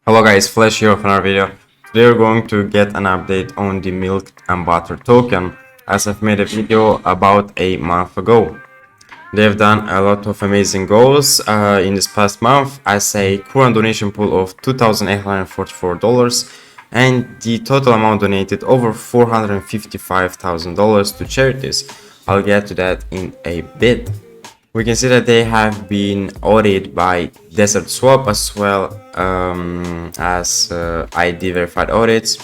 Hello guys, Flash here for another video. Today we're going to get an update on the Milk and Butter token, as I've made a video about a month ago. They've done a lot of amazing goals in this past month, as a current donation pool of $2,844 and the total amount donated over $455,000 to charities. I'll get to that in a bit. We can see that they have been audited by Desert Swap as well as ID verified audits.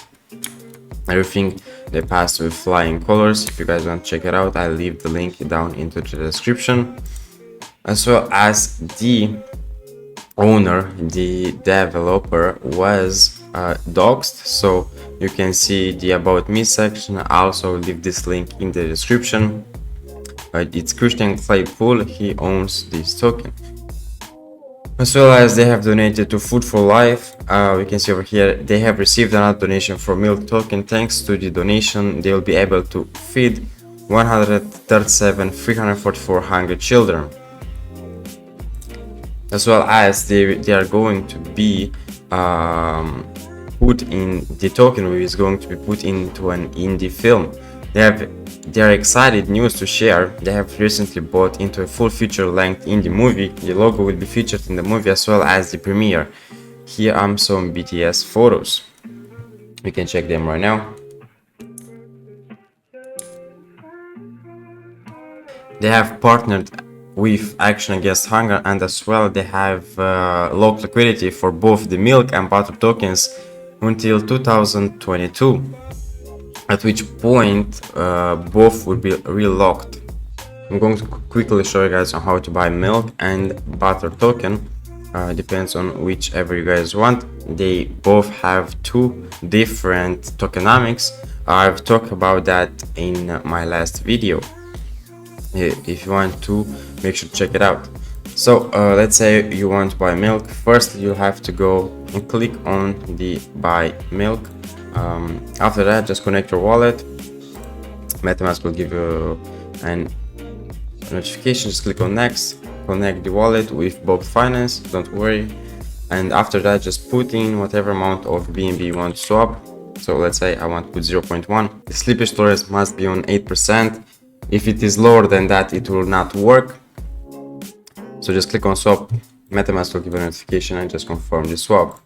Everything they passed with flying colors. If you guys want to check it out, I'll leave the link down into the description. As well as the owner, the developer, was doxed, so you can see the about me section. I'll also leave this link in the description. It's Christian Claypool, he owns this token. As well as they have donated to Food for Life. We can see over here they have received another donation for Milk token. Thanks to the donation, they will be able to feed 137,344 hungry children. As well as they are going to be put in the token, which is going to be put into an indie film. They are excited news to share. They have recently bought into a full feature-length indie movie. The logo will be featured in the movie as well as the premiere. Here are some BTS photos. We can check them right now. They have partnered with Action Against Hunger, and as well they have locked liquidity for both the Milk and Butter tokens until 2022. At which point both will be relocked. I'm going to quickly show you guys on how to buy Milk and Butter token. Depends on whichever you guys want. They both have two different tokenomics. I've talked about that in my last video. If you want to, make sure to check it out. So let's say you want to buy Milk. First you have to go and click on the buy Milk. After that, just connect your wallet. MetaMask will give you an notification. Just click on next, connect the wallet with Bolt Finance, don't worry. And after that, just put in whatever amount of BNB you want to swap. So let's say I want to put 0.1. The slippage tolerance must be on 8%. If it is lower than that, it will not work. So just click on swap. MetaMask will give a notification and just confirm the swap.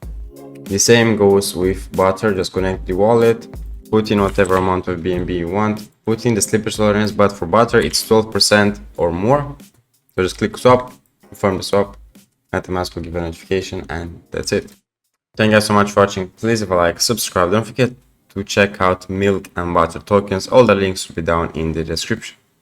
The same goes with Butter. Just connect the wallet, put in whatever amount of BNB you want, put in the slippage tolerance, but for Butter it's 12% or more. So just click swap, confirm the swap, MetaMask will give a notification, and that's it. Thank you guys so much for watching. Please leave a like, subscribe, don't forget to check out Milk and Butter tokens. All the links will be down in the description.